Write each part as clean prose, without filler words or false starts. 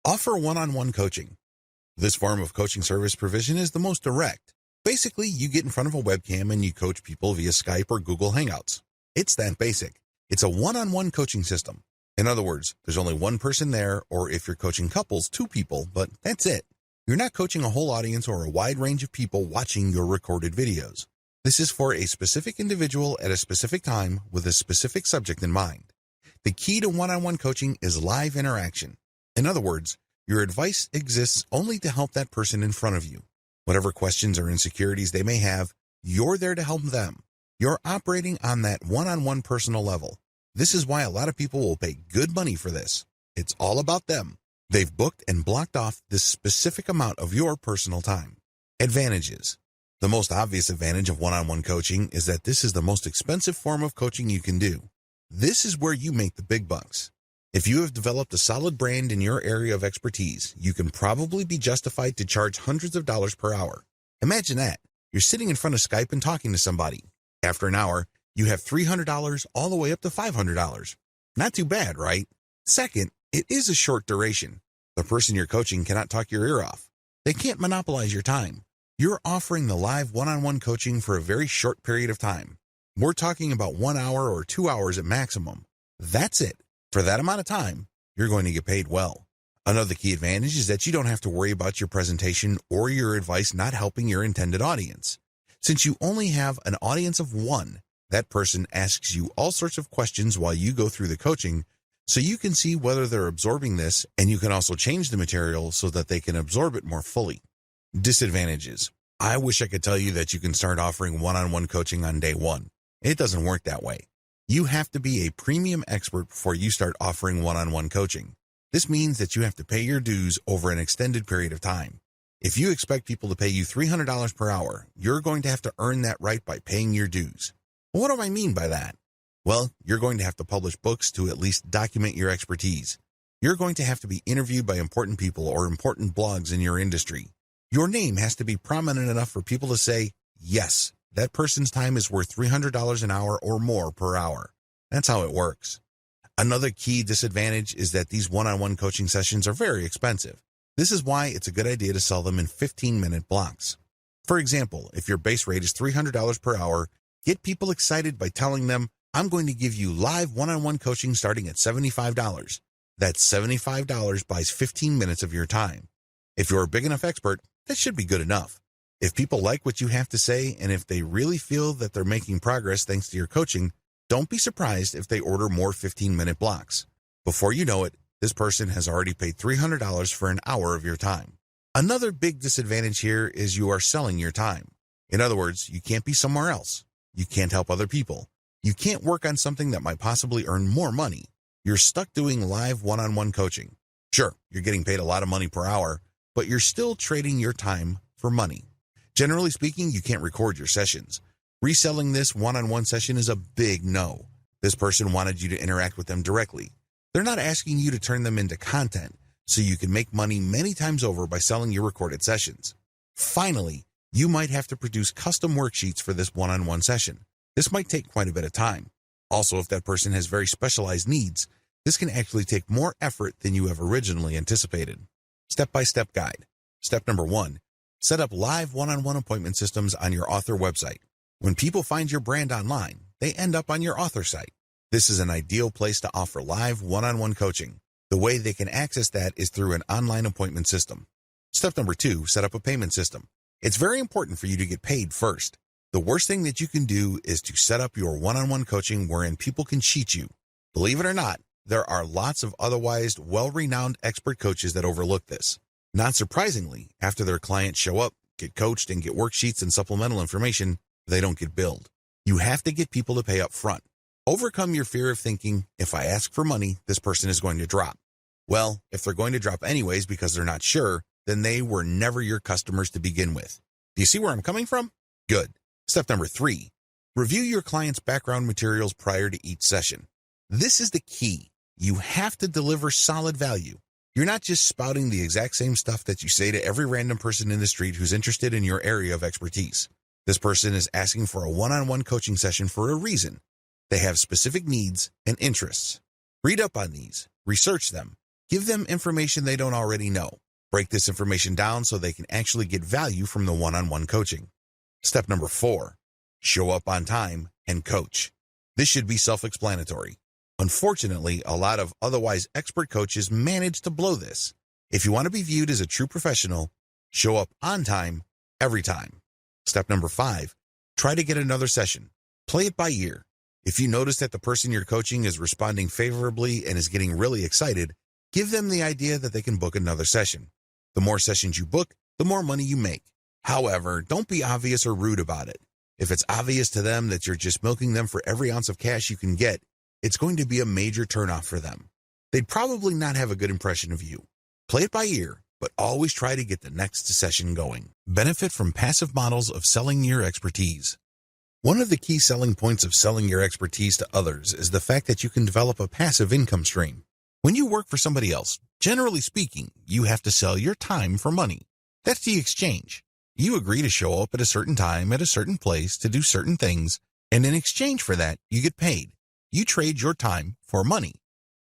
Offer one-on-one coaching. This form of coaching service provision is the most direct. Basically, you get in front of a webcam and you coach people via Skype or Google Hangouts. It's that basic. It's a one-on-one coaching system. In other words, there's only one person there, or if you're coaching couples, two people, but that's it. You're not coaching a whole audience or a wide range of people watching your recorded videos. This is for a specific individual at a specific time with a specific subject in mind. The key to one-on-one coaching is live interaction. In other words, your advice exists only to help that person in front of you. Whatever questions or insecurities they may have, you're there to help them. You're operating on that one-on-one personal level. This is why a lot of people will pay good money for this. It's all about them. They've booked and blocked off this specific amount of your personal time. Advantages. The most obvious advantage of one-on-one coaching is that this is the most expensive form of coaching you can do. This is where you make the big bucks. If you have developed a solid brand in your area of expertise, you can probably be justified to charge hundreds of dollars per hour. Imagine that. You're sitting in front of Skype and talking to somebody. After an hour, you have $300 all the way up to $500. Not too bad, right? Second, it is a short duration. The person you're coaching cannot talk your ear off. They can't monopolize your time. You're offering the live one-on-one coaching for a very short period of time. We're talking about 1 hour or 2 hours at maximum. That's it. For that amount of time, you're going to get paid well. Another key advantage is that you don't have to worry about your presentation or your advice not helping your intended audience. Since you only have an audience of one, that person asks you all sorts of questions while you go through the coaching, so you can see whether they're absorbing this, and you can also change the material so that they can absorb it more fully. Disadvantages. I wish I could tell you that you can start offering one-on-one coaching on day one. It doesn't work that way. You have to be a premium expert before you start offering one-on-one coaching. This means that you have to pay your dues over an extended period of time. If you expect people to pay you $300 per hour, you're going to have to earn that right by paying your dues. What do I mean by that? Well, you're going to have to publish books to at least document your expertise. You're going to have to be interviewed by important people or important blogs in your industry. Your name has to be prominent enough for people to say, yes, that person's time is worth $300 an hour or more per hour. That's how it works. Another key disadvantage is that these one-on-one coaching sessions are very expensive. This is why it's a good idea to sell them in 15-minute blocks. For example, if your base rate is $300 per hour, get people excited by telling them, I'm going to give you live one-on-one coaching starting at $75. That $75 buys 15 minutes of your time. If you're a big enough expert, that should be good enough. If people like what you have to say, and if they really feel that they're making progress thanks to your coaching, don't be surprised if they order more 15-minute blocks. Before you know it, this person has already paid $300 for an hour of your time. Another big disadvantage here is you are selling your time. In other words, you can't be somewhere else. You can't help other people. You can't work on something that might possibly earn more money. You're stuck doing live one-on-one coaching. Sure, you're getting paid a lot of money per hour, but you're still trading your time for money. Generally speaking, you can't record your sessions. Reselling this one-on-one session is a big no. This person wanted you to interact with them directly. They're not asking you to turn them into content, so you can make money many times over by selling your recorded sessions. Finally, you might have to produce custom worksheets for this one-on-one session. This might take quite a bit of time. Also, if that person has very specialized needs, this can actually take more effort than you have originally anticipated. Step-by-step guide. Step number 1. Set up live one-on-one appointment systems on your author website. When people find your brand online, they end up on your author site. This is an ideal place to offer live one-on-one coaching. The way they can access that is through an online appointment system. Step number 2, set up a payment system. It's very important for you to get paid first. The worst thing that you can do is to set up your one-on-one coaching wherein people can cheat you. Believe it or not, there are lots of otherwise well-renowned expert coaches that overlook this. Not surprisingly, after their clients show up, get coached, and get worksheets and supplemental information, they don't get billed. You have to get people to pay up front. Overcome your fear of thinking, if I ask for money, this person is going to drop. Well, if they're going to drop anyways because they're not sure, then they were never your customers to begin with. Do you see where I'm coming from? Good. Step number 3, review your client's background materials prior to each session. This is the key. You have to deliver solid value. You're not just spouting the exact same stuff that you say to every random person in the street who's interested in your area of expertise. This person is asking for a one-on-one coaching session for a reason. They have specific needs and interests. Read up on these, research them, Give them information they don't already know. Break this information down so they can actually get value from the one-on-one coaching. Step number 4, show up on time and coach. This should be self-explanatory. Unfortunately, a lot of otherwise expert coaches manage to blow this. If you want to be viewed as a true professional, show up on time every time. Step number 5, try to get another session. Play it by ear. If you notice that the person you're coaching is responding favorably and is getting really excited, give them the idea that they can book another session. The more sessions you book, the more money you make. However, don't be obvious or rude about it. If it's obvious to them that you're just milking them for every ounce of cash you can get, it's going to be a major turnoff for them. They'd probably not have a good impression of you. Play it by ear, but always try to get the next session going. Benefit from passive models of selling your expertise. One of the key selling points of selling your expertise to others is the fact that you can develop a passive income stream. When you work for somebody else, generally speaking, you have to sell your time for money. That's the exchange. You agree to show up at a certain time at a certain place to do certain things, and in exchange for that, you get paid. You trade your time for money.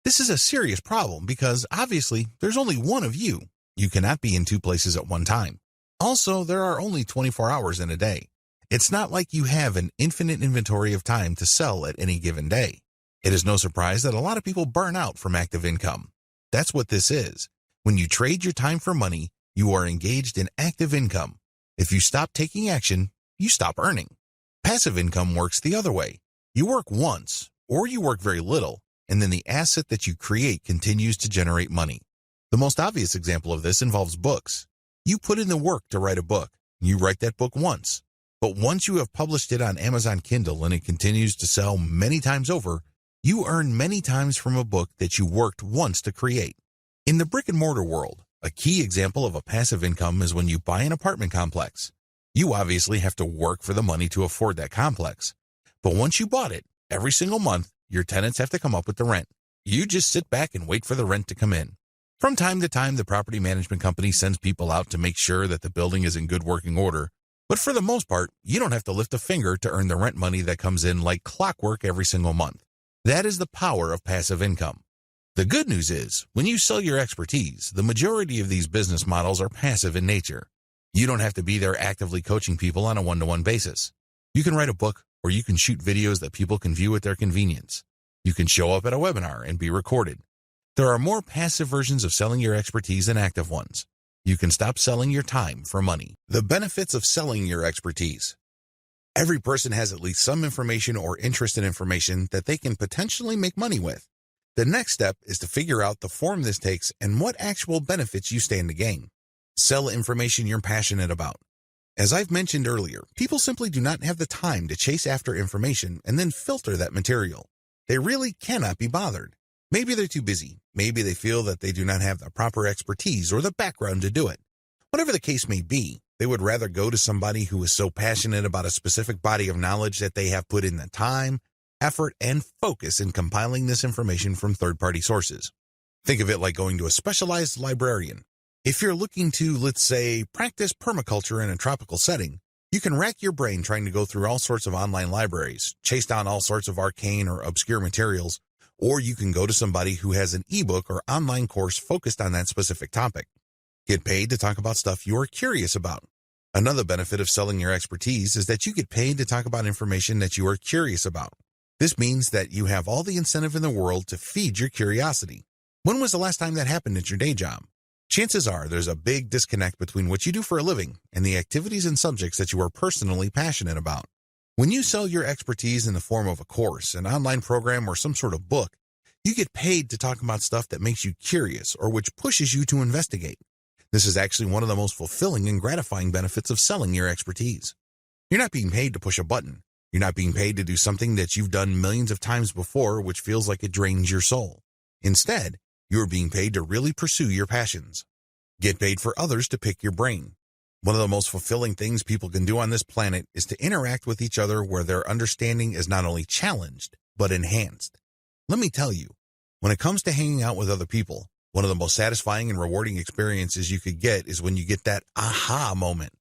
This is a serious problem because obviously there's only one of you. You cannot be in 2 places at one time. Also, there are only 24 hours in a day. It's not like you have an infinite inventory of time to sell at any given day. It is no surprise that a lot of people burn out from active income. That's what this is. When you trade your time for money, you are engaged in active income. If you stop taking action, you stop earning. Passive income works the other way. You work once, or you work very little, and then the asset that you create continues to generate money. The most obvious example of this involves books. You put in the work to write a book. You write that book once. But once you have published it on Amazon Kindle and it continues to sell many times over, you earn many times from a book that you worked once to create. In the brick-and-mortar world, a key example of a passive income is when you buy an apartment complex. You obviously have to work for the money to afford that complex. But once you bought it, every single month, your tenants have to come up with the rent. You just sit back and wait for the rent to come in. From time to time, the property management company sends people out to make sure that the building is in good working order. But for the most part, you don't have to lift a finger to earn the rent money that comes in like clockwork every single month. That is the power of passive income. The good news is, when you sell your expertise, the majority of these business models are passive in nature. You don't have to be there actively coaching people on a one-to-one basis. You can write a book, or you can shoot videos that people can view at their convenience. You can show up at a webinar and be recorded. There are more passive versions of selling your expertise than active ones. You can stop selling your time for money. The benefits of selling your expertise. Every person has at least some information or interest in information that they can potentially make money with. The next step is to figure out the form this takes and what actual benefits you stand to gain. Sell information you're passionate about. As I've mentioned earlier, people simply do not have the time to chase after information and then filter that material. They really cannot be bothered. Maybe they're too busy. Maybe they feel that they do not have the proper expertise or the background to do it. Whatever the case may be, they would rather go to somebody who is so passionate about a specific body of knowledge that they have put in the time, effort, and focus in compiling this information from third-party sources. Think of it like going to a specialized librarian. If you're looking to, let's say, practice permaculture in a tropical setting, you can rack your brain trying to go through all sorts of online libraries, chase down all sorts of arcane or obscure materials, or you can go to somebody who has an ebook or online course focused on that specific topic. Get paid to talk about stuff you're curious about. Another benefit of selling your expertise is that you get paid to talk about information that you are curious about. This means that you have all the incentive in the world to feed your curiosity. When was the last time that happened at your day job? Chances are there's a big disconnect between what you do for a living and the activities and subjects that you are personally passionate about. When you sell your expertise in the form of a course, an online program, or some sort of book, you get paid to talk about stuff that makes you curious or which pushes you to investigate. This is actually one of the most fulfilling and gratifying benefits of selling your expertise. You're not being paid to push a button. You're not being paid to do something that you've done millions of times before, which feels like it drains your soul. Instead, you're being paid to really pursue your passions. Get paid for others to pick your brain. One of the most fulfilling things people can do on this planet is to interact with each other where their understanding is not only challenged, but enhanced. Let me tell you, when it comes to hanging out with other people, one of the most satisfying and rewarding experiences you could get is when you get that aha moment.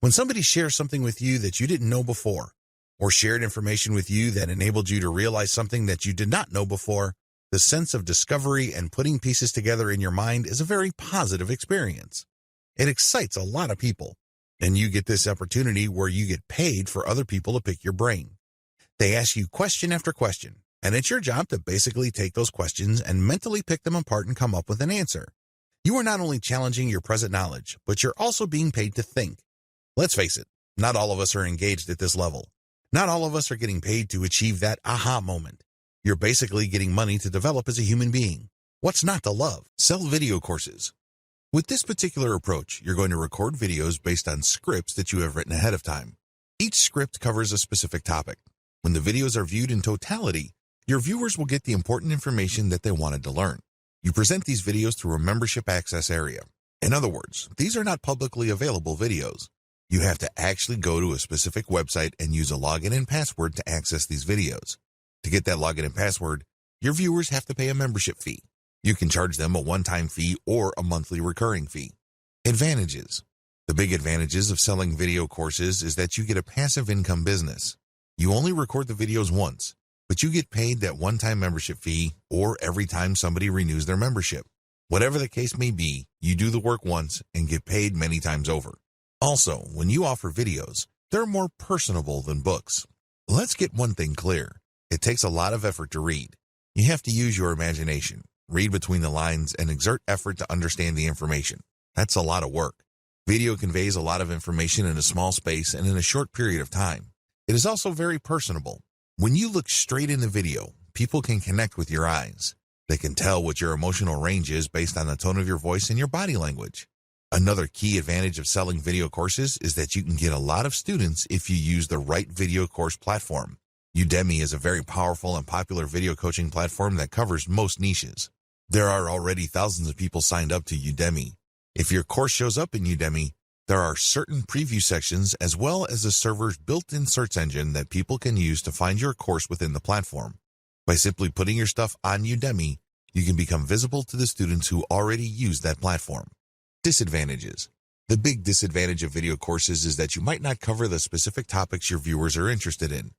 When somebody shares something with you that you didn't know before, or shared information with you that enabled you to realize something that you did not know before, The sense of discovery and putting pieces together in your mind is a very positive experience. It excites a lot of people, and you get this opportunity where you get paid for other people to pick your brain. They ask you question after question, and it's your job to basically take those questions and mentally pick them apart and come up with an answer. You are not only challenging your present knowledge, but you're also being paid to think. Let's face it, not all of us are engaged at this level. Not all of us are getting paid to achieve that aha moment. You're basically getting money to develop as a human being. What's not to love? Sell video courses. With this particular approach, you're going to record videos based on scripts that you have written ahead of time. Each script covers a specific topic. When the videos are viewed in totality, your viewers will get the important information that they wanted to learn. You present these videos through a membership access area. In other words, these are not publicly available videos. You have to actually go to a specific website and use a login and password to access these videos. To get that login and password, your viewers have to pay a membership fee. You can charge them a one-time fee or a monthly recurring fee. Advantages. The big advantages of selling video courses is that you get a passive income business. You only record the videos once, but you get paid that one-time membership fee or every time somebody renews their membership. Whatever the case may be, you do the work once and get paid many times over. Also, when you offer videos, they're more personable than books. Let's get one thing clear. It takes a lot of effort to read. You have to use your imagination, read between the lines, and exert effort to understand the information. That's a lot of work. Video conveys a lot of information in a small space and in a short period of time. It is also very personable. When you look straight in the video, people can connect with your eyes. They can tell what your emotional range is based on the tone of your voice and your body language. Another key advantage of selling video courses is that you can get a lot of students if you use the right video course platform. Udemy is a very powerful and popular video coaching platform that covers most niches. There are already thousands of people signed up to Udemy. If your course shows up in Udemy, there are certain preview sections as well as the server's built-in search engine that people can use to find your course within the platform. By simply putting your stuff on Udemy, you can become visible to the students who already use that platform. Disadvantages. The big disadvantage of video courses is that you might not cover the specific topics your viewers are interested in.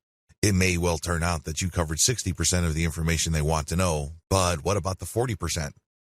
It may well turn out that you covered 60% of the information they want to know, but what about the 40%?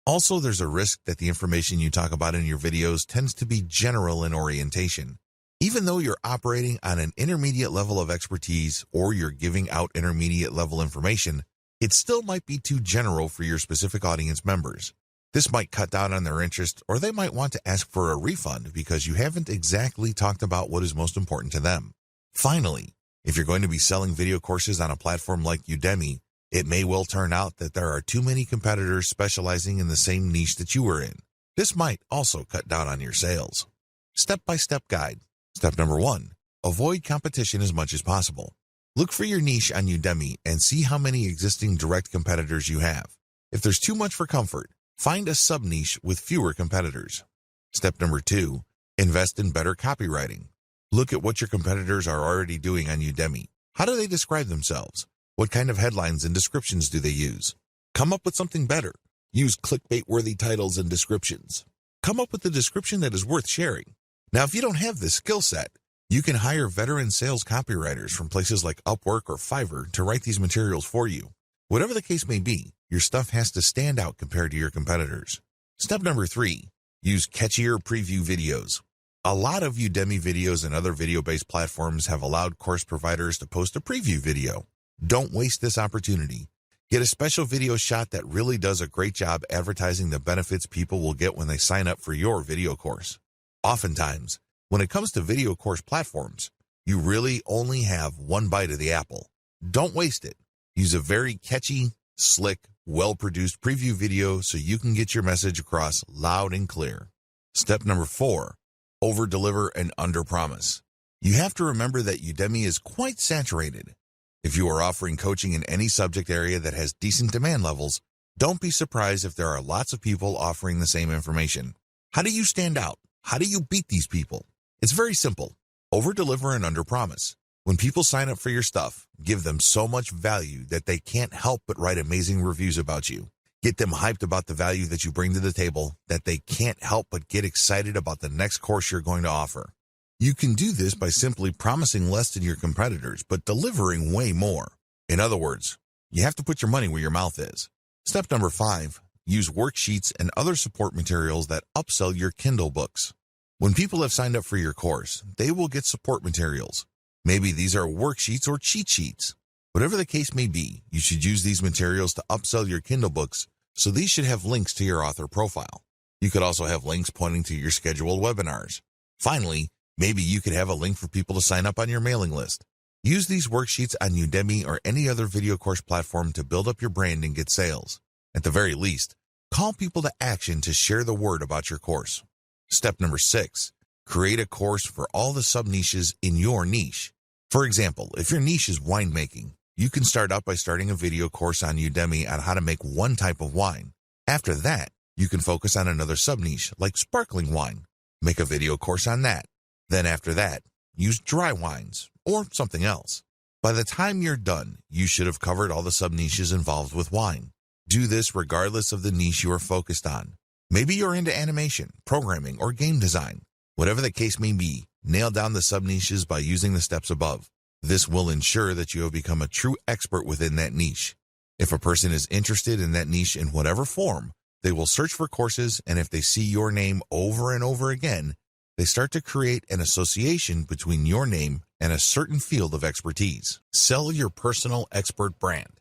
Also, there's a risk that the information you talk about in your videos tends to be general in orientation. Even though you're operating on an intermediate level of expertise or you're giving out intermediate level information, it still might be too general for your specific audience members. This might cut down on their interest, or they might want to ask for a refund because you haven't exactly talked about what is most important to them. Finally, if you're going to be selling video courses on a platform like Udemy, it may well turn out that there are too many competitors specializing in the same niche that you are in. This might also cut down on your sales. Step-by-step guide. Step number 1. Avoid competition as much as possible. Look for your niche on Udemy and see how many existing direct competitors you have. If there's too much for comfort, find a sub-niche with fewer competitors. Step number 2. Invest in better copywriting. Look at what your competitors are already doing on Udemy. How do they describe themselves? What kind of headlines and descriptions do they use? Come up with something better. Use clickbait-worthy titles and descriptions. Come up with a description that is worth sharing. Now, if you don't have this skill set, you can hire veteran sales copywriters from places like Upwork or Fiverr to write these materials for you. Whatever the case may be, your stuff has to stand out compared to your competitors. Step number 3. Use catchier preview videos. A lot of Udemy videos and other video-based platforms have allowed course providers to post a preview video. Don't waste this opportunity. Get a special video shot that really does a great job advertising the benefits people will get when they sign up for your video course. Oftentimes, when it comes to video course platforms, you really only have one bite of the apple. Don't waste it. Use a very catchy, slick, well-produced preview video so you can get your message across loud and clear. Step number 4. Over-deliver and under-promise. You have to remember that Udemy is quite saturated. If you are offering coaching in any subject area that has decent demand levels, don't be surprised if there are lots of people offering the same information. How do you stand out? How do you beat these people? It's very simple. Over-deliver and under-promise. When people sign up for your stuff, give them so much value that they can't help but write amazing reviews about you. Get them hyped about the value that you bring to the table that they can't help but get excited about the next course you're going to offer. You can do this by simply promising less than your competitors, but delivering way more. In other words, you have to put your money where your mouth is. Step number 5, use worksheets and other support materials that upsell your Kindle books. When people have signed up for your course, they will get support materials. Maybe these are worksheets or cheat sheets. Whatever the case may be, you should use these materials to upsell your Kindle books, so these should have links to your author profile. You could also have links pointing to your scheduled webinars. Finally, maybe you could have a link for people to sign up on your mailing list. Use these worksheets on Udemy or any other video course platform to build up your brand and get sales. At the very least, call people to action to share the word about your course. Step number 6, create a course for all the sub-niches in your niche. For example, if your niche is winemaking, you can start out by starting a video course on Udemy on how to make one type of wine. After that, you can focus on another sub-niche like sparkling wine. Make a video course on that. Then after that, use dry wines or something else. By the time you're done, you should have covered all the sub-niches involved with wine. Do this regardless of the niche you are focused on. Maybe you're into animation, programming, or game design. Whatever the case may be, nail down the sub-niches by using the steps above. This will ensure that you have become a true expert within that niche. If a person is interested in that niche in whatever form, they will search for courses, and if they see your name over and over again, they start to create an association between your name and a certain field of expertise. Sell your personal expert brand.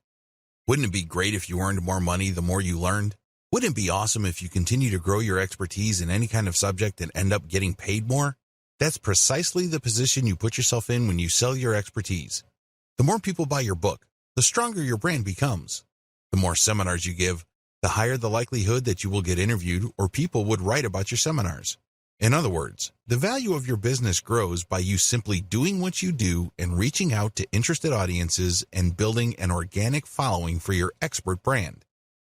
Wouldn't it be great if you earned more money the more you learned? Wouldn't it be awesome if you continue to grow your expertise in any kind of subject and end up getting paid more? That's precisely the position you put yourself in when you sell your expertise. The more people buy your book, the stronger your brand becomes. The more seminars you give, the higher the likelihood that you will get interviewed or people would write about your seminars. In other words, the value of your business grows by you simply doing what you do and reaching out to interested audiences and building an organic following for your expert brand.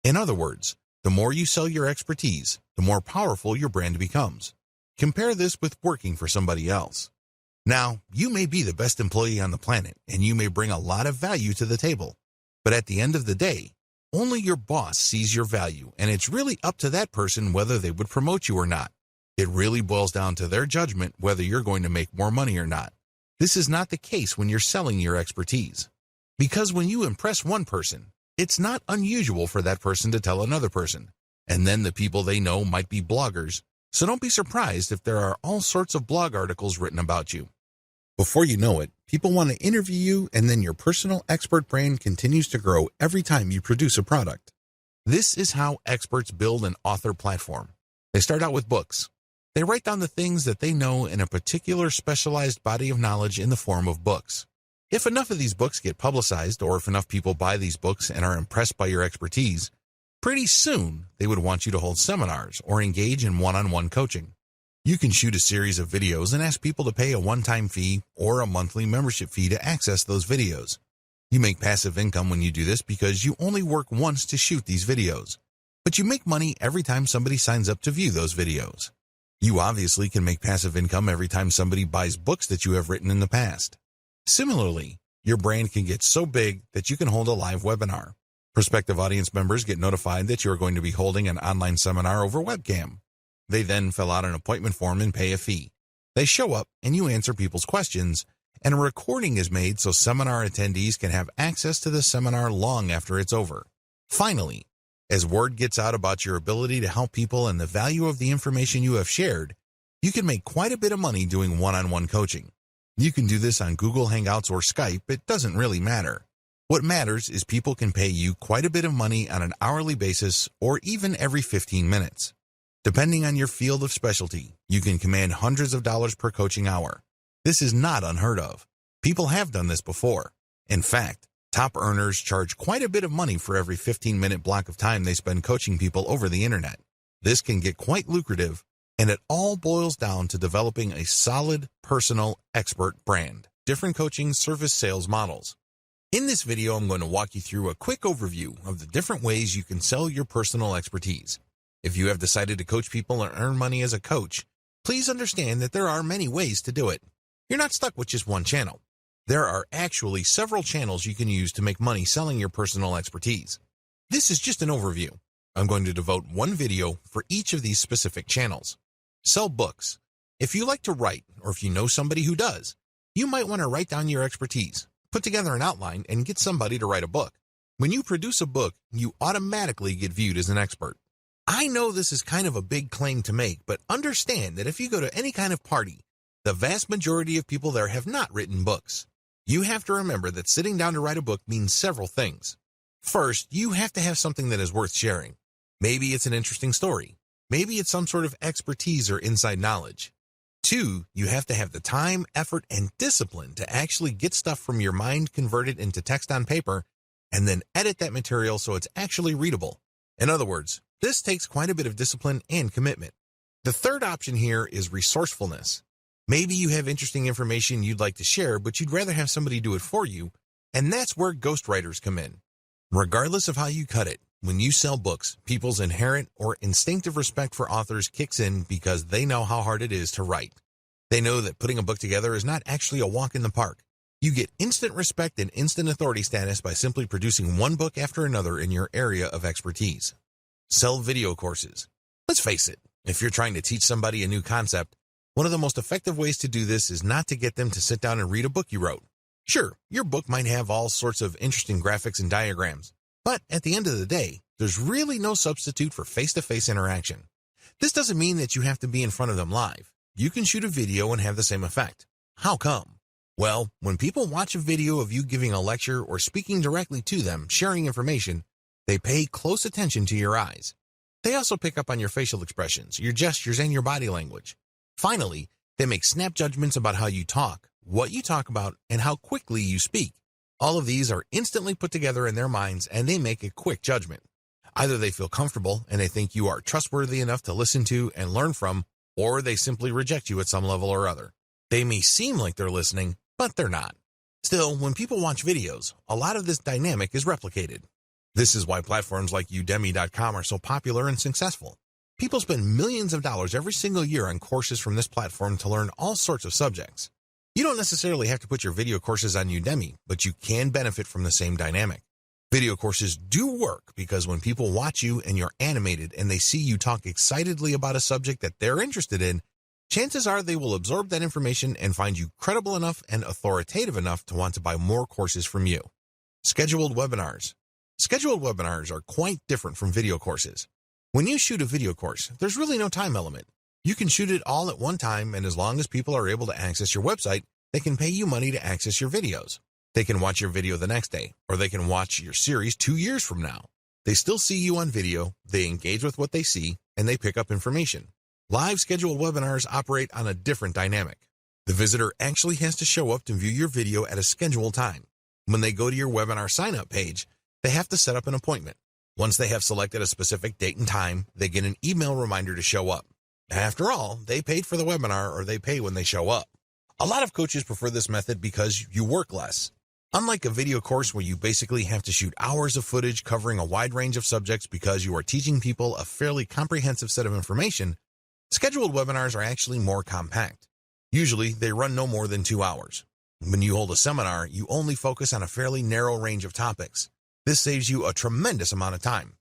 In other words, the more you sell your expertise, the more powerful your brand becomes. Compare this with working for somebody else. Now, you may be the best employee on the planet, and you may bring a lot of value to the table. But at the end of the day, only your boss sees your value, and it's really up to that person whether they would promote you or not. It really boils down to their judgment whether you're going to make more money or not. This is not the case when you're selling your expertise. Because when you impress one person, it's not unusual for that person to tell another person, and then the people they know might be bloggers. So don't be surprised if there are all sorts of blog articles written about you. Before you know it, people want to interview you, and then your personal expert brand continues to grow every time you produce a product. This is how experts build an author platform. They start out with books. They write down the things that they know in a particular specialized body of knowledge in the form of books. If enough of these books get publicized, or if enough people buy these books and are impressed by your expertise, pretty soon they would want you to hold seminars or engage in one-on-one coaching. You can shoot a series of videos and ask people to pay a one-time fee or a monthly membership fee to access those videos. You make passive income when you do this because you only work once to shoot these videos, but you make money every time somebody signs up to view those videos. You obviously can make passive income every time somebody buys books that you have written in the past. Similarly, your brand can get so big that you can hold a live webinar. Prospective audience members get notified that you are going to be holding an online seminar over webcam. They then fill out an appointment form and pay a fee. They show up and you answer people's questions, and a recording is made so seminar attendees can have access to the seminar long after it's over. Finally, as word gets out about your ability to help people and the value of the information you have shared, you can make quite a bit of money doing one-on-one coaching. You can do this on Google Hangouts or Skype. It doesn't really matter. What matters is people can pay you quite a bit of money on an hourly basis or even every 15 minutes. Depending on your field of specialty, you can command hundreds of dollars per coaching hour. This is not unheard of. People have done this before. In fact, top earners charge quite a bit of money for every 15-minute block of time they spend coaching people over the internet. This can get quite lucrative, and it all boils down to developing a solid, personal, expert brand. Different coaching service sales models. In this video, I'm going to walk you through a quick overview of the different ways you can sell your personal expertise. If you have decided to coach people and earn money as a coach, please understand that there are many ways to do it. You're not stuck with just one channel. There are actually several channels you can use to make money selling your personal expertise. This is just an overview. I'm going to devote one video for each of these specific channels. Sell books. If you like to write, or if you know somebody who does, you might want to write down your expertise, put together an outline, and get somebody to write a book. When you produce a book, you automatically get viewed as an expert. I know this is kind of a big claim to make, but understand that if you go to any kind of party, the vast majority of people there have not written books. You have to remember that sitting down to write a book means several things. First, you have to have something that is worth sharing. Maybe it's an interesting story. Maybe it's some sort of expertise or inside knowledge. 2, you have to have the time, effort, and discipline to actually get stuff from your mind converted into text on paper and then edit that material so it's actually readable. In other words, this takes quite a bit of discipline and commitment. The third option here is resourcefulness. Maybe you have interesting information you'd like to share, but you'd rather have somebody do it for you, and that's where ghostwriters come in. Regardless of how you cut it, when you sell books, people's inherent or instinctive respect for authors kicks in because they know how hard it is to write. They know that putting a book together is not actually a walk in the park. You get instant respect and instant authority status by simply producing one book after another in your area of expertise. Sell video courses. Let's face it, if you're trying to teach somebody a new concept, one of the most effective ways to do this is not to get them to sit down and read a book you wrote. Sure, your book might have all sorts of interesting graphics and diagrams, but at the end of the day, there's really no substitute for face-to-face interaction. This doesn't mean that you have to be in front of them live. You can shoot a video and have the same effect. How come? Well, when people watch a video of you giving a lecture or speaking directly to them, sharing information, they pay close attention to your eyes. They also pick up on your facial expressions, your gestures, and your body language. Finally, they make snap judgments about how you talk, what you talk about, and how quickly you speak. All of these are instantly put together in their minds, and they make a quick judgment. Either they feel comfortable and they think you are trustworthy enough to listen to and learn from, or they simply reject you at some level or other. They may seem like they're listening, but they're not. Still, when people watch videos, a lot of this dynamic is replicated. This is why platforms like Udemy.com are so popular and successful. People spend millions of dollars every single year on courses from this platform to learn all sorts of subjects. You don't necessarily have to put your video courses on Udemy, but you can benefit from the same dynamic. Video courses do work because when people watch you and you're animated and they see you talk excitedly about a subject that they're interested in, chances are they will absorb that information and find you credible enough and authoritative enough to want to buy more courses from you. Scheduled webinars. Scheduled webinars are quite different from video courses. When you shoot a video course, there's really no time element. You can shoot it all at one time, and as long as people are able to access your website, they can pay you money to access your videos. They can watch your video the next day, or they can watch your series 2 years from now. They still see you on video, they engage with what they see, and they pick up information. Live scheduled webinars operate on a different dynamic. The visitor actually has to show up to view your video at a scheduled time. When they go to your webinar sign-up page, they have to set up an appointment. Once they have selected a specific date and time, they get an email reminder to show up. After all, they paid for the webinar, or they pay when they show up. A lot of coaches prefer this method because you work less. Unlike a video course where you basically have to shoot hours of footage covering a wide range of subjects because you are teaching people a fairly comprehensive set of information, scheduled webinars are actually more compact. Usually, they run no more than 2 hours. When you hold a seminar, you only focus on a fairly narrow range of topics. This saves you a tremendous amount of time.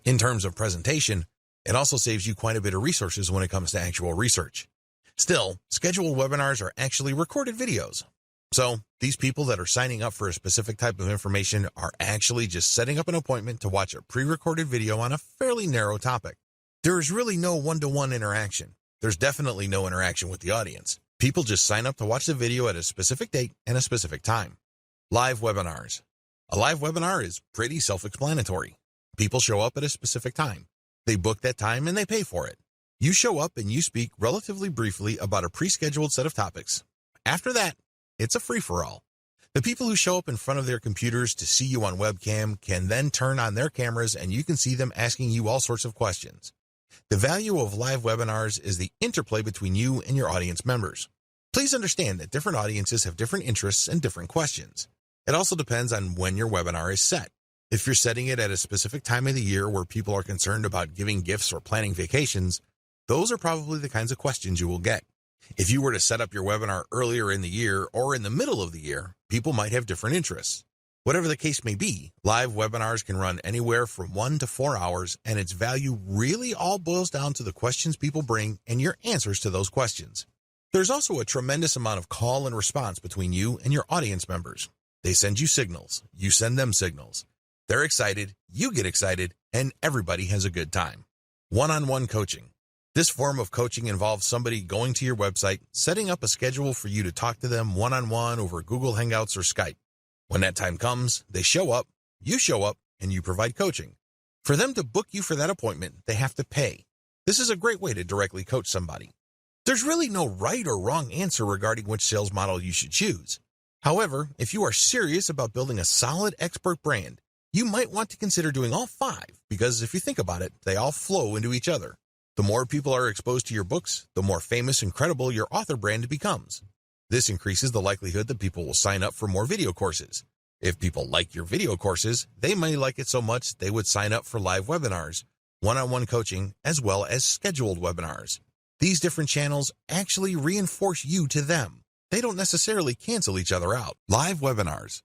In terms of presentation, it also saves you quite a bit of resources when it comes to actual research. Still, scheduled webinars are actually recorded videos. So, these people that are signing up for a specific type of information are actually just setting up an appointment to watch a pre-recorded video on a fairly narrow topic. There is really no one-to-one interaction. There's definitely no interaction with the audience. People just sign up to watch the video at a specific date and a specific time. Live webinars. A live webinar is pretty self-explanatory. People show up at a specific time. They book that time and they pay for it. You show up and you speak relatively briefly about a pre-scheduled set of topics. After that, it's a free-for-all. The people who show up in front of their computers to see you on webcam can then turn on their cameras and you can see them asking you all sorts of questions. The value of live webinars is the interplay between you and your audience members. Please understand that different audiences have different interests and different questions. It also depends on when your webinar is set. If you're setting it at a specific time of the year where people are concerned about giving gifts or planning vacations, those are probably the kinds of questions you will get. If you were to set up your webinar earlier in the year or in the middle of the year, people might have different interests. Whatever the case may be, live webinars can run anywhere from 1 to 4 hours, and its value really all boils down to the questions people bring and your answers to those questions. There's also a tremendous amount of call and response between you and your audience members. They send you signals, you send them signals. They're excited, you get excited, and everybody has a good time. One-on-one coaching. This form of coaching involves somebody going to your website, setting up a schedule for you to talk to them one-on-one over Google Hangouts or Skype. When that time comes, they show up, and you provide coaching. For them to book you for that appointment, they have to pay. This is a great way to directly coach somebody. There's really no right or wrong answer regarding which sales model you should choose. However, if you are serious about building a solid expert brand, you might want to consider doing all 5 because if you think about it, they all flow into each other. The more people are exposed to your books, the more famous and credible your author brand becomes. This increases the likelihood that people will sign up for more video courses. If people like your video courses, they may like it so much they would sign up for live webinars, one-on-one coaching, as well as scheduled webinars. These different channels actually reinforce you to them. They don't necessarily cancel each other out. Live webinars.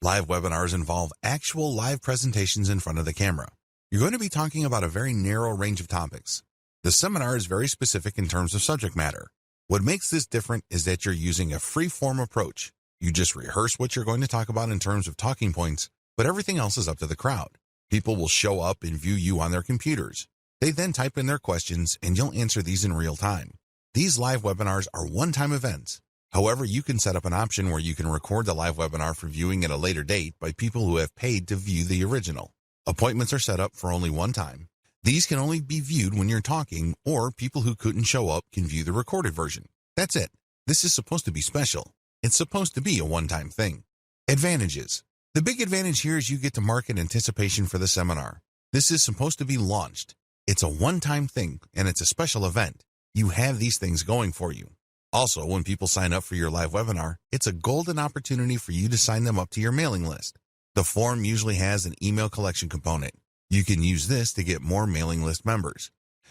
Live webinars involve actual live presentations in front of the camera. You're going to be talking about a very narrow range of topics. The seminar is very specific in terms of subject matter. What makes this different is that you're using a free-form approach. You just rehearse what you're going to talk about in terms of talking points, but everything else is up to the crowd. People will show up and view you on their computers. They then type in their questions, and you'll answer these in real time. These live webinars are one-time events. However, you can set up an option where you can record the live webinar for viewing at a later date by people who have paid to view the original. Appointments are set up for only one time. These can only be viewed when you're talking, or people who couldn't show up can view the recorded version. That's it. This is supposed to be special. It's supposed to be a one-time thing. Advantages. The big advantage here is you get to market anticipation for the seminar. This is supposed to be launched. It's a one-time thing, and it's a special event. You have these things going for you. Also, when people sign up for your live webinar, it's a golden opportunity for you to sign them up to your mailing list. The form usually has an email collection component. You can use this to get more mailing list members.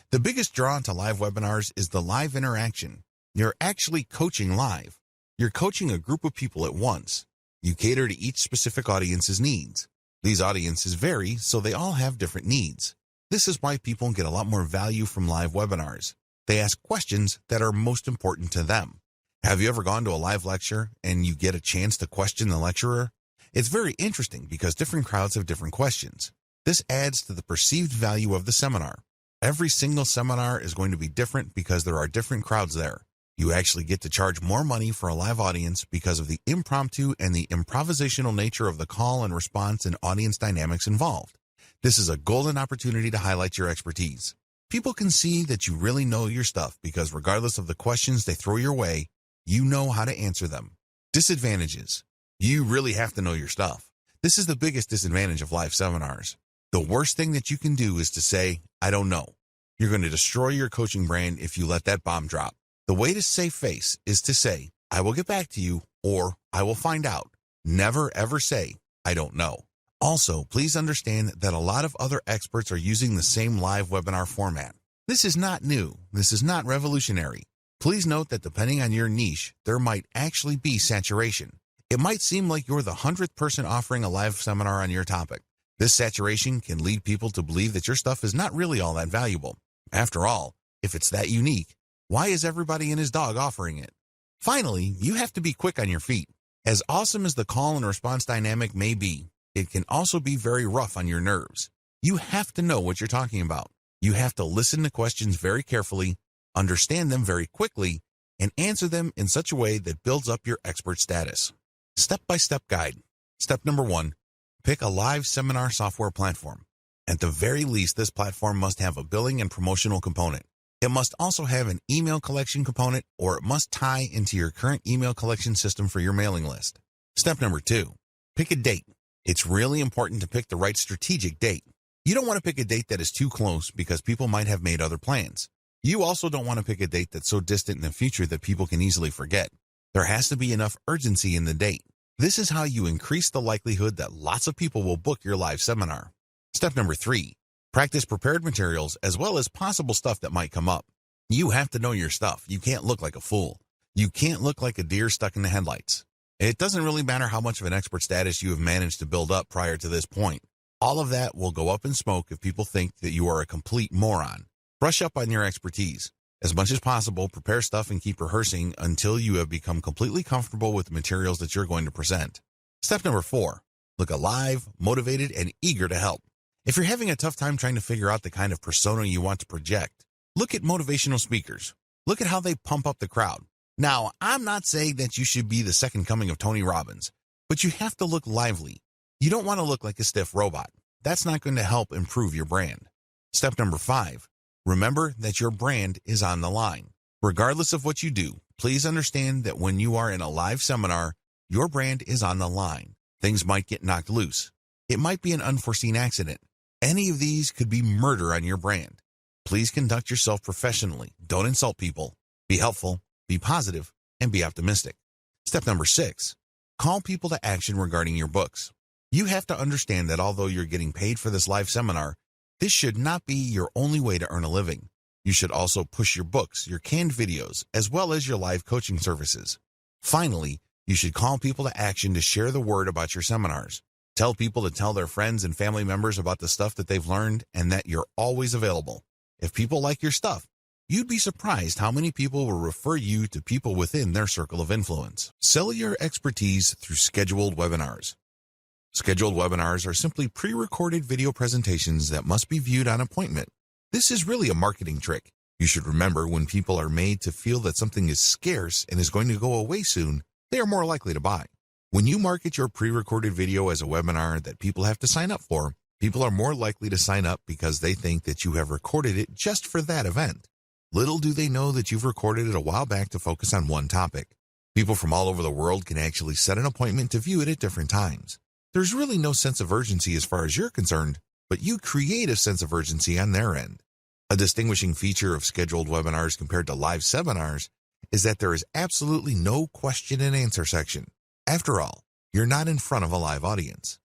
The biggest draw to live webinars is the live interaction. You're actually coaching live. You're coaching a group of people at once. You cater to each specific audience's needs. These audiences vary, so they all have different needs. This is why people get a lot more value from live webinars. They ask questions that are most important to them. Have you ever gone to a live lecture and you get a chance to question the lecturer? It's very interesting because different crowds have different questions. This adds to the perceived value of the seminar. Every single seminar is going to be different because there are different crowds there. You actually get to charge more money for a live audience because of the impromptu and the improvisational nature of the call and response and audience dynamics involved. This is a golden opportunity to highlight your expertise. People can see that you really know your stuff because regardless of the questions they throw your way, you know how to answer them. Disadvantages. You really have to know your stuff. This is the biggest disadvantage of live seminars. The worst thing that you can do is to say, I don't know. You're going to destroy your coaching brand if you let that bomb drop. The way to save face is to say, I will get back to you, or I will find out. Never ever say, I don't know. Also, please understand that a lot of other experts are using the same live webinar format. This is not new. This is not revolutionary. Please note that depending on your niche, there might actually be saturation. It might seem like you're the 100th person offering a live seminar on your topic. This saturation can lead people to believe that your stuff is not really all that valuable. After all, if it's that unique, why is everybody and his dog offering it? Finally, you have to be quick on your feet. As awesome as the call and response dynamic may be, it can also be very rough on your nerves. You have to know what you're talking about. You have to listen to questions very carefully, understand them very quickly, and answer them in such a way that builds up your expert status. Step-by-step guide. Step number 1, pick a live seminar software platform. At the very least, this platform must have a billing and promotional component. It must also have an email collection component, or it must tie into your current email collection system for your mailing list. Step number 2, pick a date. It's really important to pick the right strategic date. You don't want to pick a date that is too close because people might have made other plans. You also don't want to pick a date that's so distant in the future that people can easily forget. There has to be enough urgency in the date. This is how you increase the likelihood that lots of people will book your live seminar. Step number 3, practice prepared materials as well as possible stuff that might come up. You have to know your stuff. You can't look like a fool. You can't look like a deer stuck in the headlights. It doesn't really matter how much of an expert status you have managed to build up prior to this point. All of that will go up in smoke if people think that you are a complete moron. Brush up on your expertise. As much as possible, prepare stuff and keep rehearsing until you have become completely comfortable with the materials that you're going to present. Step number 4, look alive, motivated, and eager to help. If you're having a tough time trying to figure out the kind of persona you want to project, look at motivational speakers. Look at how they pump up the crowd. Now, I'm not saying that you should be the second coming of Tony Robbins, but you have to look lively. You don't want to look like a stiff robot. That's not going to help improve your brand. Step number 5, remember that your brand is on the line. Regardless of what you do, please understand that when you are in a live seminar, your brand is on the line. Things might get knocked loose. It might be an unforeseen accident. Any of these could be murder on your brand. Please conduct yourself professionally. Don't insult people. Be helpful, be positive, and be optimistic. Step number 6, call people to action regarding your books. You have to understand that although you're getting paid for this live seminar, this should not be your only way to earn a living. You should also push your books, your canned videos, as well as your live coaching services. Finally, you should call people to action to share the word about your seminars. Tell people to tell their friends and family members about the stuff that they've learned and that you're always available. If people like your stuff, you'd be surprised how many people will refer you to people within their circle of influence. Sell your expertise through scheduled webinars. Scheduled webinars are simply pre-recorded video presentations that must be viewed on appointment. This is really a marketing trick. You should remember when people are made to feel that something is scarce and is going to go away soon, they are more likely to buy. When you market your pre-recorded video as a webinar that people have to sign up for, people are more likely to sign up because they think that you have recorded it just for that event. Little do they know that you've recorded it a while back to focus on one topic. People from all over the world can actually set an appointment to view it at different times. There's really no sense of urgency as far as you're concerned, but you create a sense of urgency on their end. A distinguishing feature of scheduled webinars compared to live seminars is that there is absolutely no question and answer section. After all, you're not in front of a live audience.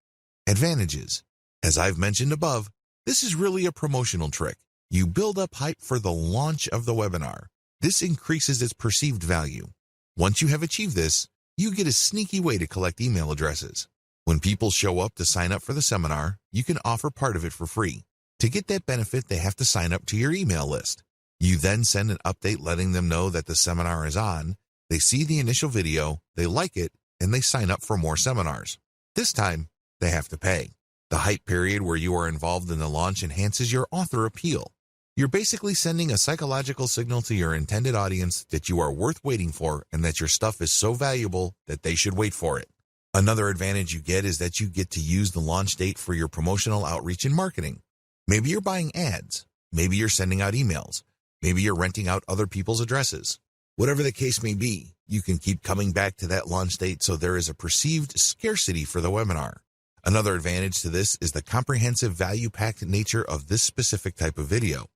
Advantages. As I've mentioned above, this is really a promotional trick. You build up hype for the launch of the webinar. This increases its perceived value. Once you have achieved this, you get a sneaky way to collect email addresses. When people show up to sign up for the seminar, you can offer part of it for free. To get that benefit, they have to sign up to your email list. You then send an update letting them know that the seminar is on. They see the initial video, they like it, and they sign up for more seminars. This time, they have to pay. The hype period where you are involved in the launch enhances your author appeal. You're basically sending a psychological signal to your intended audience that you are worth waiting for and that your stuff is so valuable that they should wait for it. Another advantage you get is that you get to use the launch date for your promotional outreach and marketing. Maybe you're buying ads. Maybe you're sending out emails. Maybe you're renting out other people's addresses. Whatever the case may be, you can keep coming back to that launch date so there is a perceived scarcity for the webinar. Another advantage to this is the comprehensive value-packed nature of this specific type of video.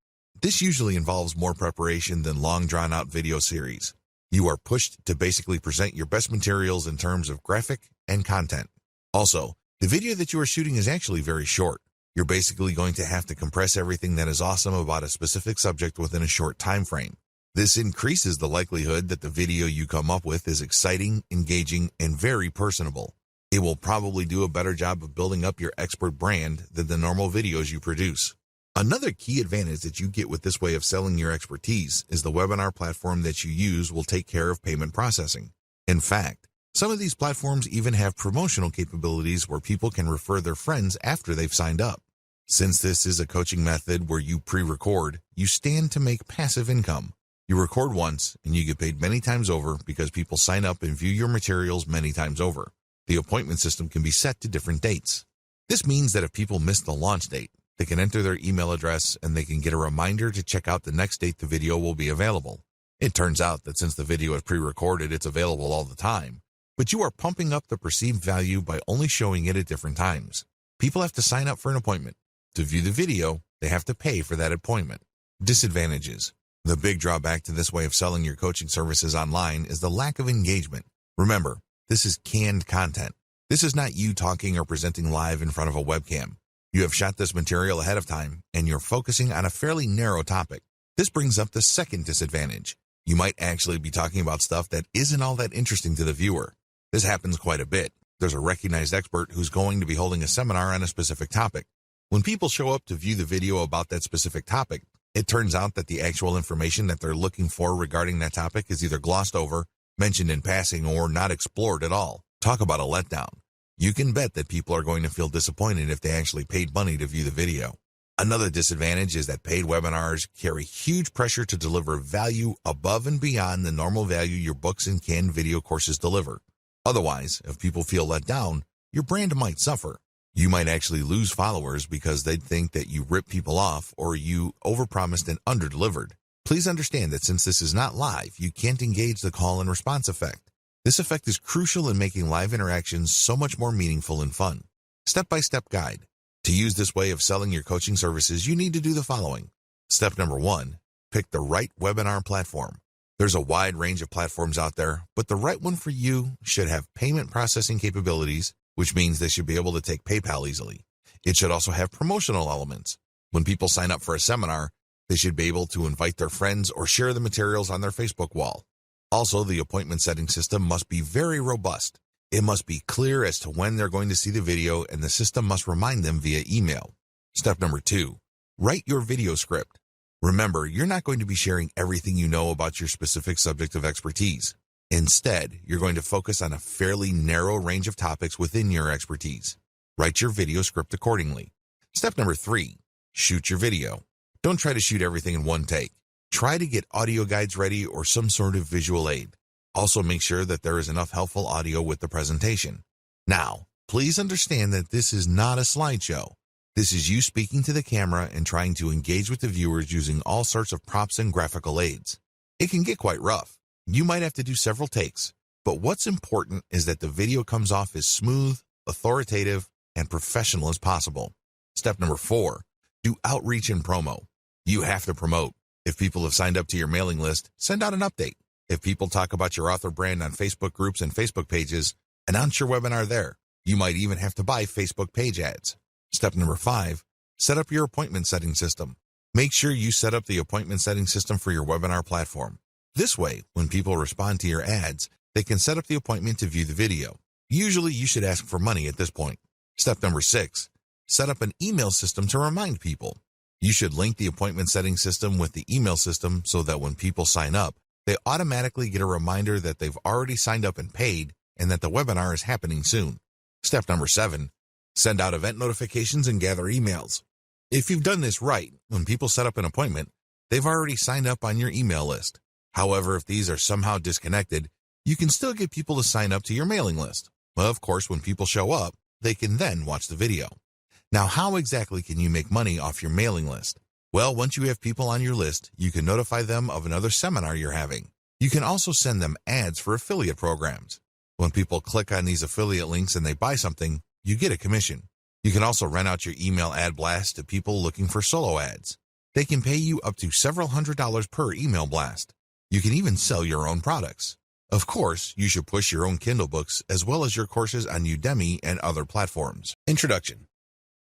This usually involves more preparation than long drawn-out video series. You are pushed to basically present your best materials in terms of graphic and content. Also, the video that you are shooting is actually very short. You're basically going to have to compress everything that is awesome about a specific subject within a short time frame. This increases the likelihood that the video you come up with is exciting, engaging, and very personable. It will probably do a better job of building up your expert brand than the normal videos you produce. Another key advantage that you get with this way of selling your expertise is the webinar platform that you use will take care of payment processing. In fact, some of these platforms even have promotional capabilities where people can refer their friends after they've signed up. Since this is a coaching method where you pre-record, you stand to make passive income. You record once and you get paid many times over because people sign up and view your materials many times over. The appointment system can be set to different dates. This means that if people miss the launch date, they can enter their email address and they can get a reminder to check out the next date the video will be available. It turns out that since the video is pre-recorded, it's available all the time, but you are pumping up the perceived value by only showing it at different times. People have to sign up for an appointment. To view the video, they have to pay for that appointment. Disadvantages. The big drawback to this way of selling your coaching services online is the lack of engagement. Remember, this is canned content. This is not you talking or presenting live in front of a webcam. You have shot this material ahead of time, and you're focusing on a fairly narrow topic. This brings up the second disadvantage. You might actually be talking about stuff that isn't all that interesting to the viewer. This happens quite a bit. There's a recognized expert who's going to be holding a seminar on a specific topic. When people show up to view the video about that specific topic, it turns out that the actual information that they're looking for regarding that topic is either glossed over, mentioned in passing, or not explored at all. Talk about a letdown. You can bet that people are going to feel disappointed if they actually paid money to view the video. Another disadvantage is that paid webinars carry huge pressure to deliver value above and beyond the normal value your books and canned video courses deliver. Otherwise, if people feel let down, your brand might suffer. You might actually lose followers because they'd think that you rip people off or you overpromised and underdelivered. Please understand that since this is not live, you can't engage the call and response effect. This effect is crucial in making live interactions so much more meaningful and fun. Step-by-step guide. To use this way of selling your coaching services, you need to do the following. Step number 1, pick the right webinar platform. There's a wide range of platforms out there, but the right one for you should have payment processing capabilities, which means they should be able to take PayPal easily. It should also have promotional elements. When people sign up for a seminar, they should be able to invite their friends or share the materials on their Facebook wall. Also, the appointment setting system must be very robust. It must be clear as to when they're going to see the video, and the system must remind them via email. Step number 2, write your video script. Remember, you're not going to be sharing everything you know about your specific subject of expertise. Instead, you're going to focus on a fairly narrow range of topics within your expertise. Write your video script accordingly. Step number 3, shoot your video. Don't try to shoot everything in one take. Try to get audio guides ready or some sort of visual aid. Also, make sure that there is enough helpful audio with the presentation. Now, please understand that this is not a slideshow. This is you speaking to the camera and trying to engage with the viewers using all sorts of props and graphical aids. It can get quite rough. You might have to do several takes, but what's important is that the video comes off as smooth, authoritative, and professional as possible. Step number 4, do outreach and promo. You have to promote. If people have signed up to your mailing list, send out an update. If people talk about your author brand on Facebook groups and Facebook pages, announce your webinar there. You might even have to buy Facebook page ads. Step number 5, set up your appointment setting system. Make sure you set up the appointment setting system for your webinar platform. This way, when people respond to your ads, they can set up the appointment to view the video. Usually, you should ask for money at this point. Step number 6, set up an email system to remind people. You should link the appointment setting system with the email system so that when people sign up, they automatically get a reminder that they've already signed up and paid and that the webinar is happening soon. Step number 7, send out event notifications and gather emails. If you've done this right, when people set up an appointment, they've already signed up on your email list. However, if these are somehow disconnected, you can still get people to sign up to your mailing list. Of course, when people show up, they can then watch the video. Now, how exactly can you make money off your mailing list? Well, once you have people on your list, you can notify them of another seminar you're having. You can also send them ads for affiliate programs. When people click on these affiliate links and they buy something, you get a commission. You can also rent out your email ad blast to people looking for solo ads. They can pay you up to several $100s per email blast. You can even sell your own products. Of course, you should push your own Kindle books as well as your courses on Udemy and other platforms. Introduction.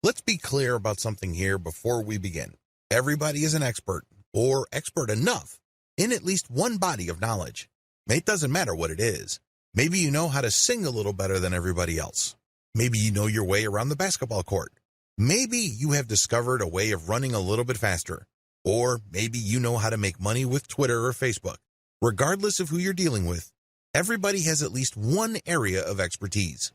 Let's be clear about something here before we begin. Everybody is an expert, or expert enough, in at least one body of knowledge. It doesn't matter what it is. Maybe you know how to sing a little better than everybody else. Maybe you know your way around the basketball court. Maybe you have discovered a way of running a little bit faster. Or maybe you know how to make money with Twitter or Facebook. Regardless of who you're dealing with, everybody has at least one area of expertise.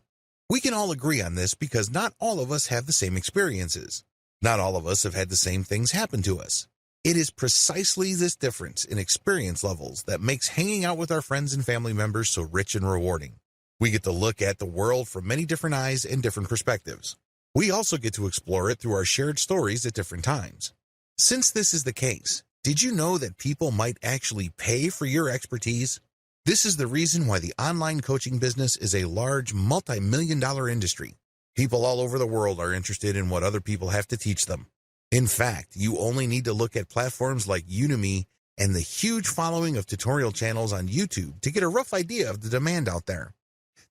We can all agree on this because not all of us have the same experiences. Not all of us have had the same things happen to us. It is precisely this difference in experience levels that makes hanging out with our friends and family members so rich and rewarding. We get to look at the world from many different eyes and different perspectives. We also get to explore it through our shared stories at different times. Since this is the case, did you know that people might actually pay for your expertise? This is the reason why the online coaching business is a large multi-million-dollar industry. People all over the world are interested in what other people have to teach them. In fact, you only need to look at platforms like Udemy and the huge following of tutorial channels on YouTube to get a rough idea of the demand out there.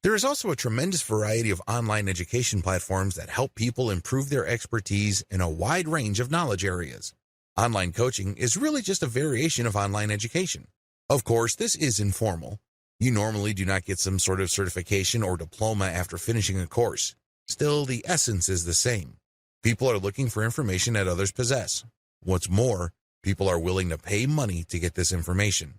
There is also a tremendous variety of online education platforms that help people improve their expertise in a wide range of knowledge areas. Online coaching is really just a variation of online education. Of course, this is informal. You normally do not get some sort of certification or diploma after finishing a course. Still, the essence is the same. People are looking for information that others possess. What's more, people are willing to pay money to get this information.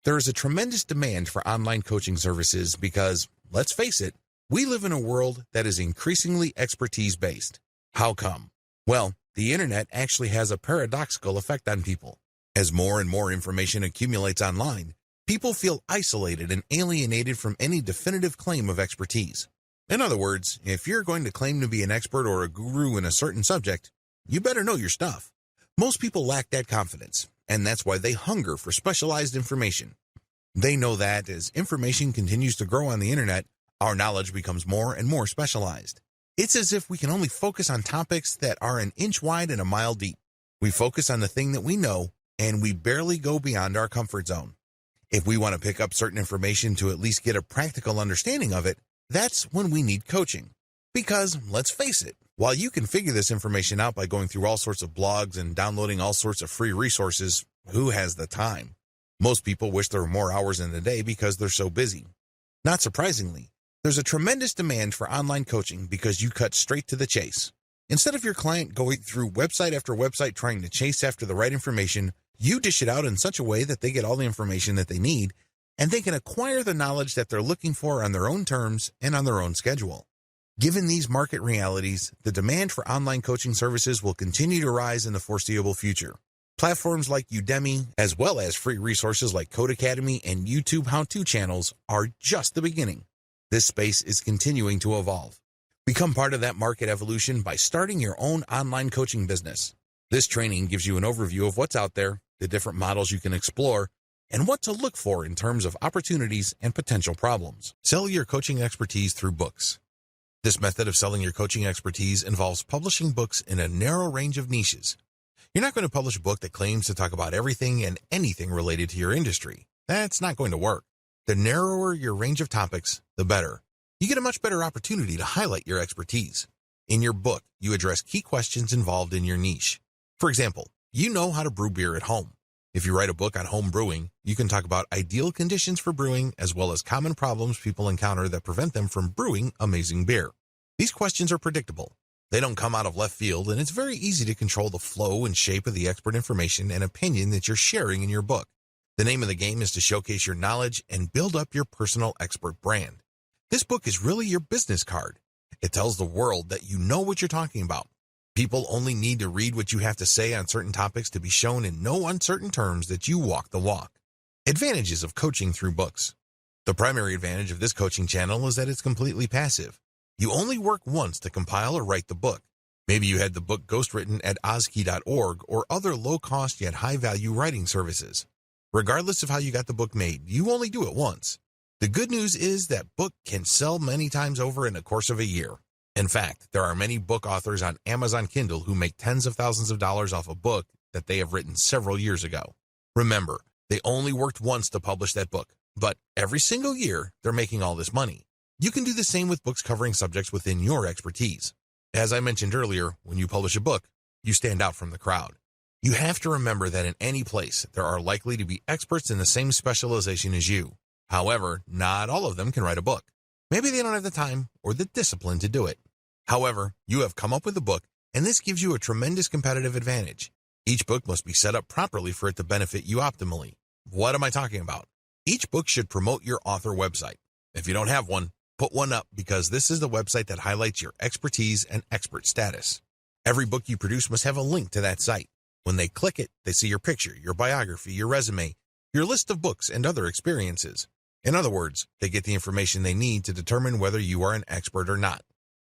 There is a tremendous demand for online coaching services because, let's face it, We live in a world that is increasingly expertise-based. How come? Well, the internet actually has a paradoxical effect on people. As more and more information accumulates online, people feel isolated and alienated from any definitive claim of expertise. In other words, if you're going to claim to be an expert or a guru in a certain subject, you better know your stuff. Most people lack that confidence, and that's why they hunger for specialized information. They know that as information continues to grow on the internet, our knowledge becomes more and more specialized. It's as if we can only focus on topics that are an inch wide and a mile deep. We focus on the thing that we know, and we barely go beyond our comfort zone. If we want to pick up certain information to at least get a practical understanding of it, that's when we need coaching. Because, let's face it, while you can figure this information out by going through all sorts of blogs and downloading all sorts of free resources, who has the time? Most people wish there were more hours in the day because they're so busy. Not surprisingly, there's a tremendous demand for online coaching because you cut straight to the chase. Instead of your client going through website after website trying to chase after the right information, you dish it out in such a way that they get all the information that they need, and they can acquire the knowledge that they're looking for on their own terms and on their own schedule. Given these market realities, the demand for online coaching services will continue to rise in the foreseeable future. Platforms like Udemy, as well as free resources like Codecademy and YouTube how-to channels, are just the beginning. This space is continuing to evolve. Become part of that market evolution by starting your own online coaching business. This training gives you an overview of what's out there, the different models you can explore, and what to look for in terms of opportunities and potential problems. Sell your coaching expertise through books. This method of selling your coaching expertise involves publishing books in a narrow range of niches. You're not going to publish a book that claims to talk about everything and anything related to your industry. That's not going to work. The narrower your range of topics, the better. You get a much better opportunity to highlight your expertise. In your book, you address key questions involved in your niche. For example, you know how to brew beer at home. If you write a book on home brewing, you can talk about ideal conditions for brewing as well as common problems people encounter that prevent them from brewing amazing beer. These questions are predictable. They don't come out of left field, and it's very easy to control the flow and shape of the expert information and opinion that you're sharing in your book. The name of the game is to showcase your knowledge and build up your personal expert brand. This book is really your business card. It tells the world that you know what you're talking about. People only need to read what you have to say on certain topics to be shown in no uncertain terms that you walk the walk. Advantages of coaching through books. The primary advantage of this coaching channel is that it's completely passive. You only work once to compile or write the book. Maybe you had the book ghostwritten at ozkey.org or other low-cost yet high-value writing services. Regardless of how you got the book made, you only do it once. The good news is that book can sell many times over in the course of a year. In fact, there are many book authors on Amazon Kindle who make tens of thousands of dollars off a book that they have written several years ago. Remember, they only worked once to publish that book, but every single year, they're making all this money. You can do the same with books covering subjects within your expertise. As I mentioned earlier, when you publish a book, you stand out from the crowd. You have to remember that in any place, there are likely to be experts in the same specialization as you. However, not all of them can write a book. Maybe they don't have the time or the discipline to do it. However, you have come up with a book, and this gives you a tremendous competitive advantage. Each book must be set up properly for it to benefit you optimally. What am I talking about? Each book should promote your author website. If you don't have one, put one up because this is the website that highlights your expertise and expert status. Every book you produce must have a link to that site. When they click it, they see your picture, your biography, your resume, your list of books, and other experiences. In other words, they get the information they need to determine whether you are an expert or not.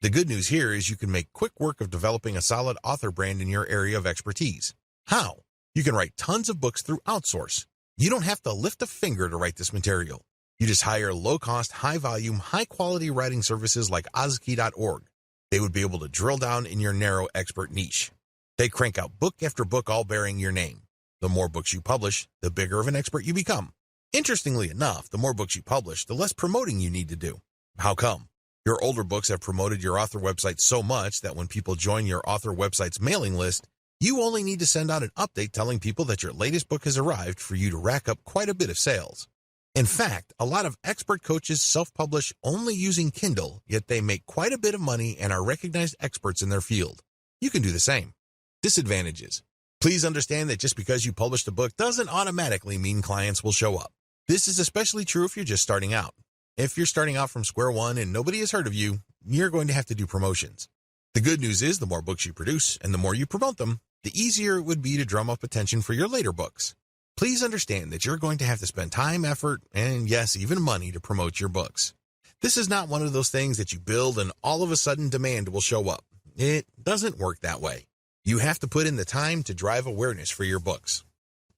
The good news here is you can make quick work of developing a solid author brand in your area of expertise. How? You can write tons of books through outsource. You don't have to lift a finger to write this material. You just hire low-cost, high-volume, high-quality writing services like ozkey.org. They would be able to drill down in your narrow expert niche. They crank out book after book all bearing your name. The more books you publish, the bigger of an expert you become. Interestingly enough, the more books you publish, the less promoting you need to do. How come? Your older books have promoted your author website so much that when people join your author website's mailing list, you only need to send out an update telling people that your latest book has arrived for you to rack up quite a bit of sales. In fact, a lot of expert coaches self-publish only using Kindle, yet they make quite a bit of money and are recognized experts in their field. You can do the same. Disadvantages. Please understand that just because you published a book doesn't automatically mean clients will show up. This is especially true if you're just starting out. If you're starting out from square one and nobody has heard of you, you're going to have to do promotions. The good news is the more books you produce and the more you promote them, the easier it would be to drum up attention for your later books. Please understand that you're going to have to spend time, effort, and yes, even money to promote your books. This is not one of those things that you build and all of a sudden demand will show up. It doesn't work that way. You have to put in the time to drive awareness for your books.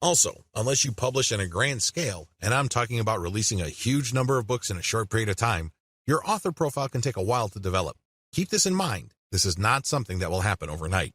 Also, unless you publish on a grand scale, and I'm talking about releasing a huge number of books in a short period of time, your author profile can take a while to develop. Keep this in mind. This is not something that will happen overnight.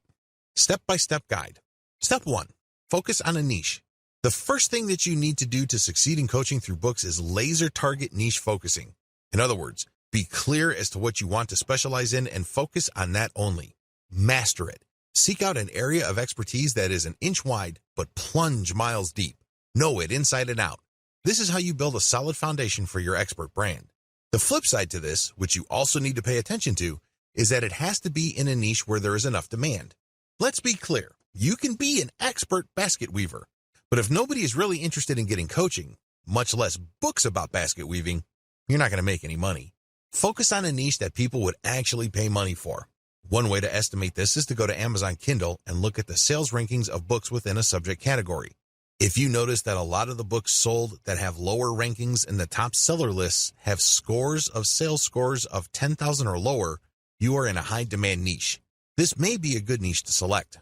Step-by-step guide. Step 1. Focus on a niche. The first thing that you need to do to succeed in coaching through books is laser target niche focusing. In other words, be clear as to what you want to specialize in and focus on that only. Master it. Seek out an area of expertise that is an inch wide but plunge miles deep. Know it inside and out. This is how you build a solid foundation for your expert brand. The flip side to this, which you also need to pay attention to, is that it has to be in a niche where there is enough demand. Let's be clear. You can be an expert basket weaver, but if nobody is really interested in getting coaching, much less books about basket weaving, you're not going to make any money. Focus on a niche that people would actually pay money for. One way to estimate this is to go to Amazon Kindle and look at the sales rankings of books within a subject category. If you notice that a lot of the books sold that have lower rankings in the top seller lists have sales scores of 10,000 or lower, you are in a high demand niche. This may be a good niche to select.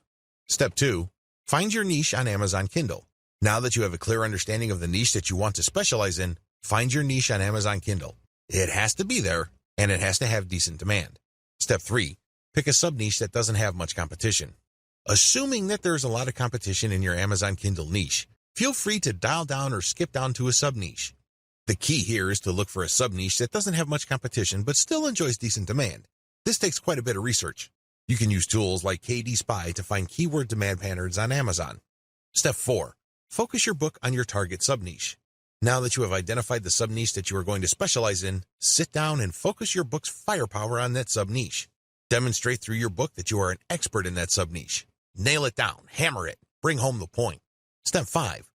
Step 2. Find your niche on Amazon Kindle. Now that you have a clear understanding of the niche that you want to specialize in, find your niche on Amazon Kindle. It has to be there, and it has to have decent demand. Step 3. Pick a sub-niche that doesn't have much competition. Assuming that there's a lot of competition in your Amazon Kindle niche, feel free to dial down or skip down to a sub-niche. The key here is to look for a sub-niche that doesn't have much competition but still enjoys decent demand. This takes quite a bit of research. You can use tools like KD Spy to find keyword demand patterns on Amazon. Step 4. Focus your book on your target sub-niche. Now that you have identified the sub-niche that you are going to specialize in, sit down and focus your book's firepower on that sub-niche. Demonstrate through your book that you are an expert in that sub-niche. Nail it down, hammer it, bring home the point. Step 5.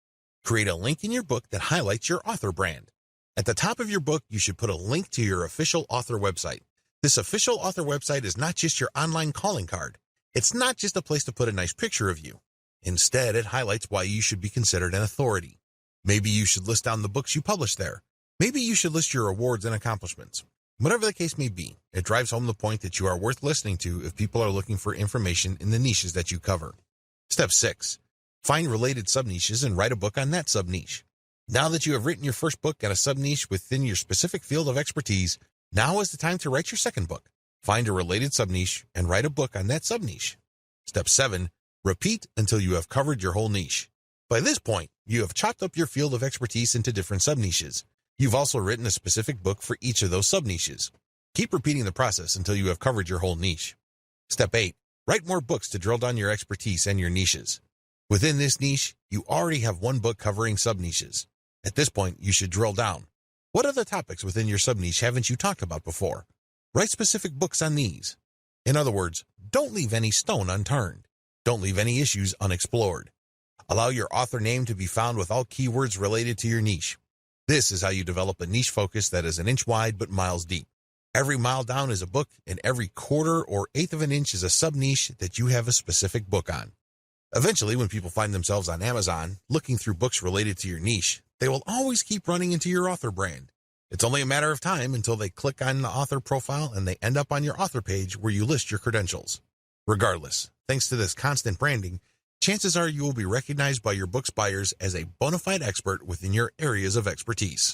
Create a link in your book that highlights your author brand. At the top of your book, you should put a link to your official author website. This official author website is not just your online calling card. It's not just a place to put a nice picture of you. Instead, it highlights why you should be considered an authority. Maybe you should list down the books you publish there. Maybe you should list your awards and accomplishments. Whatever the case may be, it drives home the point that you are worth listening to if people are looking for information in the niches that you cover. Step 6. Find related sub-niches and write a book on that sub-niche. Now that you have written your first book on a sub-niche within your specific field of expertise, now is the time to write your second book. Find a related sub-niche and write a book on that sub-niche. Step 7. Repeat until you have covered your whole niche. By this point, you have chopped up your field of expertise into different sub-niches. You've also written a specific book for each of those sub-niches. Keep repeating the process until you have covered your whole niche. Step 8. Write more books to drill down your expertise and your niches. Within this niche, you already have one book covering sub-niches. At this point, you should drill down. What other topics within your sub-niche haven't you talked about before? Write specific books on these. In other words, don't leave any stone unturned. Don't leave any issues unexplored. Allow your author name to be found with all keywords related to your niche. This is how you develop a niche focus that is an inch wide but miles deep. Every mile down is a book, and every quarter or eighth of an inch is a sub-niche that you have a specific book on. Eventually, when people find themselves on Amazon looking through books related to your niche, they will always keep running into your author brand. It's only a matter of time until they click on the author profile and they end up on your author page where you list your credentials. Regardless, thanks to this constant branding, chances are you will be recognized by your book's buyers as a bona fide expert within your areas of expertise.